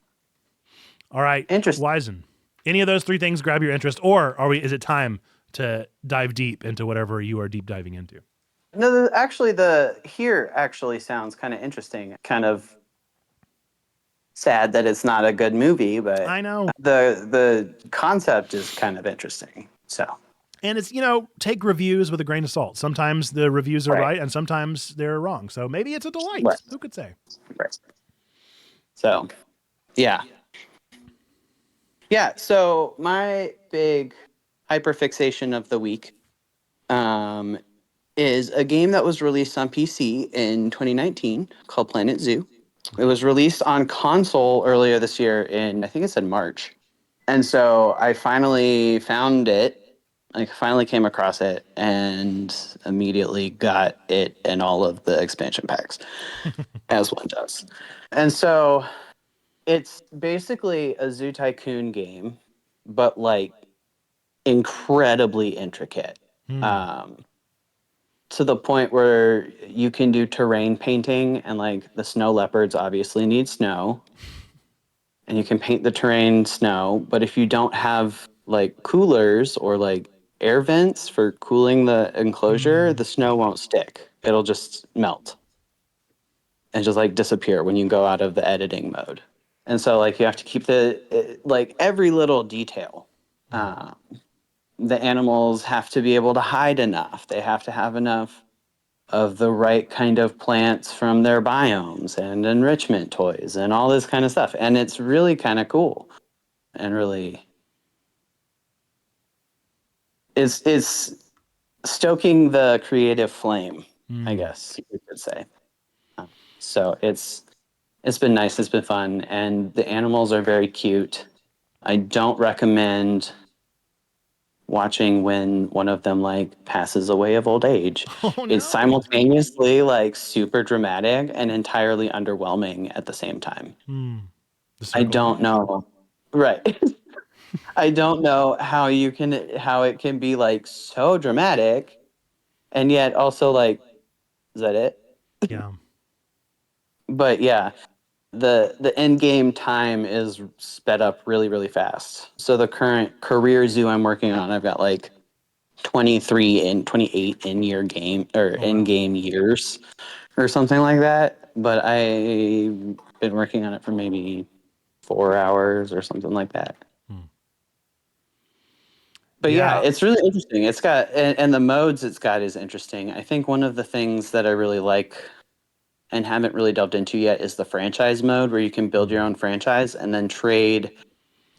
All right, interesting. Wizen, any of those three things grab your interest, or is it time to dive deep into whatever you are deep diving into? No, the Here actually sounds kind of interesting, kind of sad that it's not a good movie, but I know the concept is kind of interesting. So And it's, take reviews with a grain of salt. Sometimes the reviews are right and sometimes they're wrong. So maybe it's a delight. Right. Who could say? Right. So, yeah. Yeah, so my big hyperfixation of the week is a game that was released on PC in 2019 called Planet Zoo. It was released on console earlier this year I think it said March. And so I finally found it. I finally came across it and immediately got it and all of the expansion packs, as one does. And so it's basically a Zoo Tycoon game, but like incredibly intricate. To the point where you can do terrain painting, and like the snow leopards obviously need snow, and you can paint the terrain snow. But if you don't have like coolers or like air vents for cooling the enclosure, the snow won't stick. It'll just melt and just like disappear when you go out of the editing mode. And so like you have to keep like every little detail. The animals have to be able to hide enough. They have to have enough of the right kind of plants from their biomes and enrichment toys and all this kind of stuff. And it's really kind of cool and really it's stoking the creative flame, I guess you could say. So it's been nice. It's been fun. And the animals are very cute. I don't recommend watching when one of them like passes away of old age. Oh, no. It's simultaneously like super dramatic and entirely underwhelming at the same time. I don't know. Right. I don't know how it can be like so dramatic and yet also like, is that it? Yeah. But yeah, the end game time is sped up really, really fast. So the current career zoo I'm working on, I've got like 23 and 28 in-year game or in-game years or something like that. But I've been working on it for maybe 4 hours or something like that. But yeah, it's really interesting. It's got, and the modes it's got is interesting. I think one of the things that I really like and haven't really delved into yet is the franchise mode, where you can build your own franchise and then trade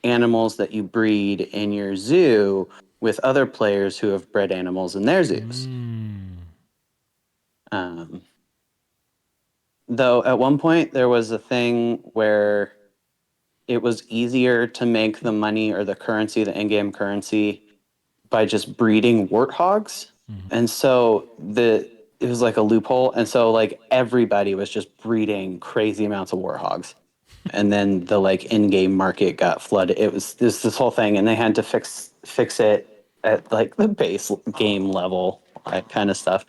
animals that you breed in your zoo with other players who have bred animals in their zoos. Though at one point there was a thing where it was easier to make the money or the currency, the in-game currency, by just breeding warthogs. And so it was like a loophole. And so like everybody was just breeding crazy amounts of warthogs. And then the like in-game market got flooded. It was this whole thing, and they had to fix it at like the base game level, that kind of stuff.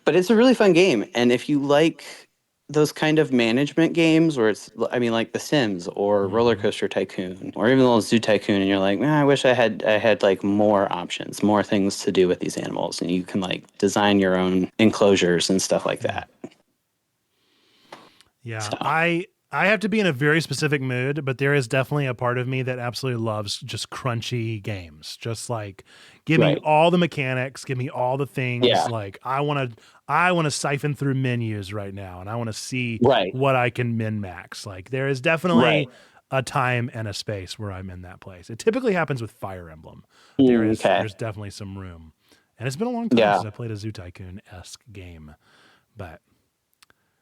But it's a really fun game, and if you like those kind of management games where it's, I mean, like The Sims or Roller Coaster Tycoon or even Little Zoo Tycoon, and you're like, man, I wish I had like more options, more things to do with these animals, and you can like design your own enclosures and stuff like that. Yeah, So. I have to be in a very specific mood, but there is definitely a part of me that absolutely loves just crunchy games. Just like, give me all the mechanics, give me all the things. Yeah. Like I want to siphon through menus right now, and I want to see what I can min max. Like there is definitely a time and a space where I'm in that place. It typically happens with Fire Emblem. There's definitely some room, and it's been a long time since I played a Zoo Tycoon-esque game, but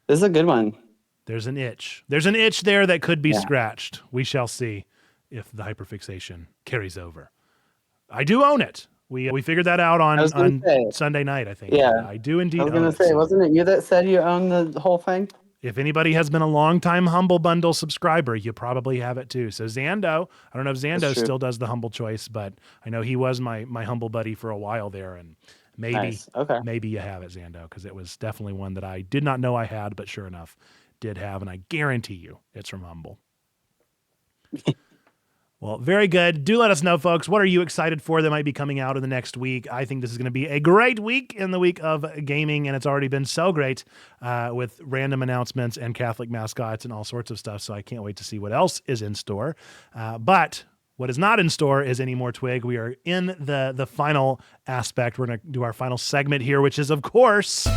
this is a good one. There's an itch. There's an itch there that could be scratched. We shall see if the hyperfixation carries over. I do own it. We figured that out on Sunday night, I think. Yeah. I do indeed own it. I was going to say, wasn't it you that said you own the whole thing? If anybody has been a longtime Humble Bundle subscriber, you probably have it too. So Zando, I don't know if Zando still does the Humble Choice, but I know he was my Humble buddy for a while there, and maybe you have it, Zando, because it was definitely one that I did not know I had, but sure enough, did have, and I guarantee you it's from Humble. Well, very good. Do let us know, folks. What are you excited for that might be coming out in the next week? I think this is going to be a great week in the week of gaming, and it's already been so great with random announcements and Catholic mascots and all sorts of stuff, so I can't wait to see what else is in store. But What is not in store is any more Twig. We are in the final aspect. We're going to do our final segment here, which is, of course,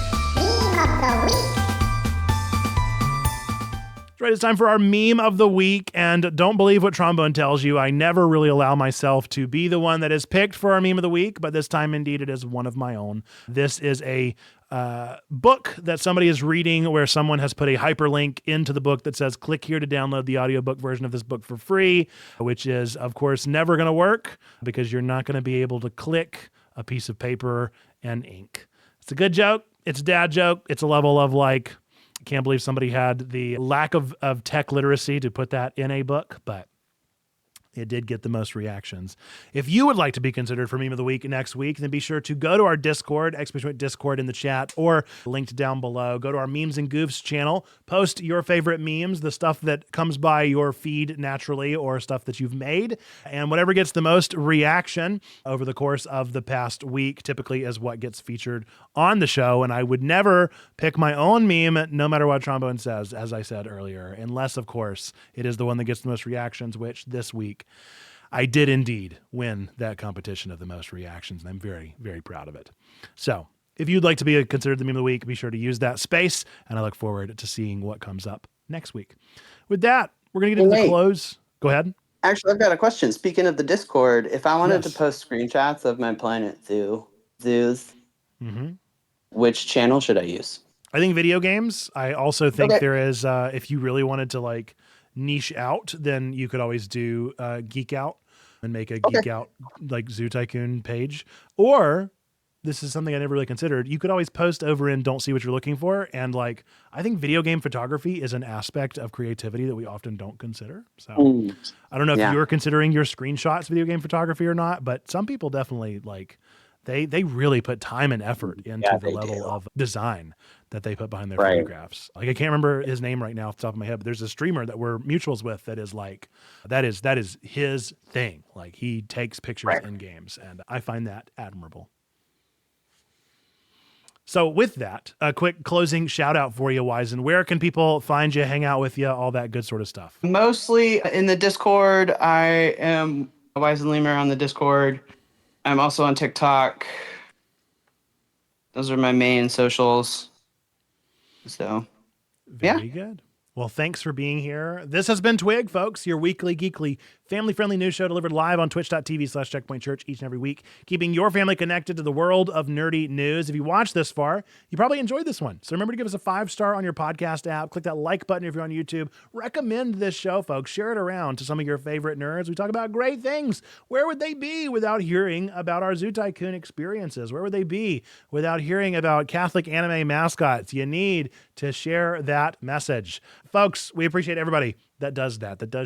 right, it's time for our meme of the week, and don't believe what Trombone tells you. I never really allow myself to be the one that is picked for our meme of the week, but this time, indeed, it is one of my own. This is a book that somebody is reading where someone has put a hyperlink into the book that says, click here to download the audiobook version of this book for free, which is, of course, never going to work because you're not going to be able to click a piece of paper and ink. It's a good joke. It's a dad joke. It's a level of like, can't believe somebody had the lack of tech literacy to put that in a book, but it did get the most reactions. If you would like to be considered for Meme of the Week next week, then be sure to go to our Discord, Discord in the chat, or linked down below. Go to our Memes and Goofs channel. Post your favorite memes, the stuff that comes by your feed naturally, or stuff that you've made. And whatever gets the most reaction over the course of the past week typically is what gets featured on the show. And I would never pick my own meme, no matter what Trombone says, as I said earlier, unless, of course, it is the one that gets the most reactions, which this week I did indeed win that competition of the most reactions, and I'm very, very proud of it. So if you'd like to be considered the meme of the week, be sure to use that space, and I look forward to seeing what comes up next week. With that, we're going to get into the close. Go ahead. Actually, I've got a question. Speaking of the Discord, if I wanted to post screenshots of my Planet zoos, which channel should I use? I think video games. I also think there is, if you really wanted to like niche out, then you could always do Geek Out and make a Geek Out like Zoo Tycoon page. Or this is something I never really considered. You could always post over in Don't See What You're Looking For. And like, I think video game photography is an aspect of creativity that we often don't consider. So I don't know if you're considering your screenshots video game photography or not, but some people definitely like, they really put time and effort into the level of design that they put behind their photographs. Like I can't remember his name right now off the top of my head, but there's a streamer that we're mutuals with that is like, that is his thing. Like he takes pictures in games, and I find that admirable. So with that, a quick closing shout out for you, Wizened. Where can people find you, hang out with you, all that good sort of stuff? Mostly in the Discord. I am Wizened Lemur on the Discord. I'm also on TikTok. Those are my main socials. So, very good. Well, thanks for being here. This has been Twig, folks, your weekly, geekly, family-friendly news show delivered live on twitch.tv/checkpointchurch each and every week, keeping your family connected to the world of nerdy news. If you watched this far, you probably enjoyed this one. So remember to give us a 5-star on your podcast app. Click that like button if you're on YouTube. Recommend this show, folks. Share it around to some of your favorite nerds. We talk about great things. Where would they be without hearing about our Zoo Tycoon experiences? Where would they be without hearing about Catholic anime mascots? You need to share that message. Folks, we appreciate everybody that does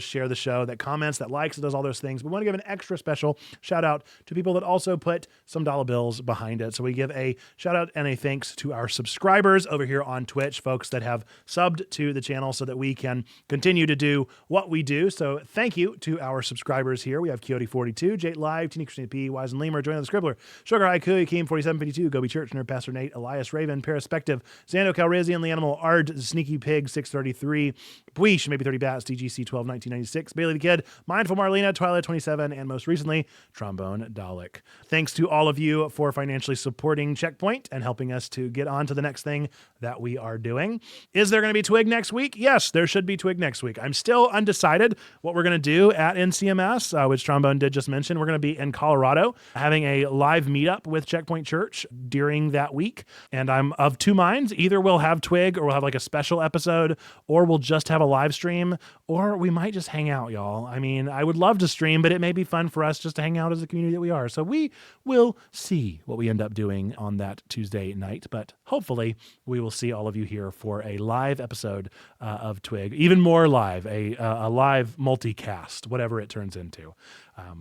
share the show, that comments, that likes, that does all those things. We want to give an extra special shout out to people that also put some dollar bills behind it. So we give a shout out and a thanks to our subscribers over here on Twitch, folks that have subbed to the channel so that we can continue to do what we do. So thank you to our subscribers here. We have Coyote42, Jate Live, Teeny Christina P, Wizened Lemur, Join the Scribbler, Sugar Haiku, Akeem 4752, Gobi Church, Nerd Pastor Nate, Elias Raven, Perspective, Zando Calrissian, The Animal, Ard, Sneaky Pig 633, Bweesh, maybe 30 Bats, DGC 12 1996, Bailey the Kid, Mindful Marlena, Twilight 27, and most recently, Trombone Dalek. Thanks to all of you for financially supporting Checkpoint and helping us to get on to the next thing that we are doing. Is there going to be Twig next week? Yes, there should be Twig next week. I'm still undecided what we're going to do at NCMS, which Trombone did just mention. We're going to be in Colorado having a live meetup with Checkpoint Church during that week. And I'm of two minds. Either we'll have Twig or we'll have like a special episode, or we'll just have a live stream, or we might just hang out, y'all. I mean, I would love to stream, but it may be fun for us just to hang out as a community that we are. So we will see what we end up doing on that Tuesday night, but hopefully we will see all of you here for a live episode of Twig, even more live, a live multicast, whatever it turns into.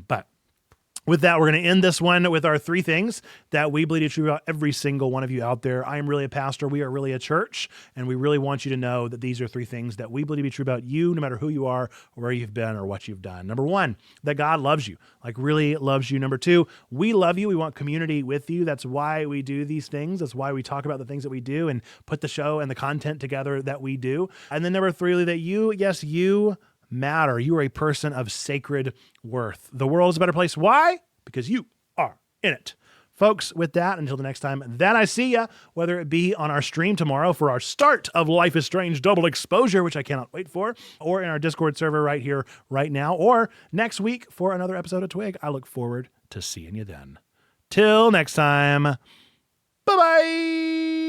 But with that, we're going to end this one with our 3 things that we believe are true about every single one of you out there. I am really a pastor. We are really a church. And we really want you to know that these are 3 things that we believe to be true about you, no matter who you are, or where you've been, or what you've done. Number 1, that God loves you, like really loves you. Number 2, we love you. We want community with you. That's why we do these things. That's why we talk about the things that we do and put the show and the content together that we do. And then number 3, that you, yes, you matter. You are a person of sacred worth. The world is a better place. Why? Because you are in it. Folks, with that, until the next time that I see ya, whether it be on our stream tomorrow for our start of Life is Strange Double Exposure, which I cannot wait for, or in our Discord server right here, right now, or next week for another episode of Twig, I look forward to seeing you then. Till next time, bye-bye!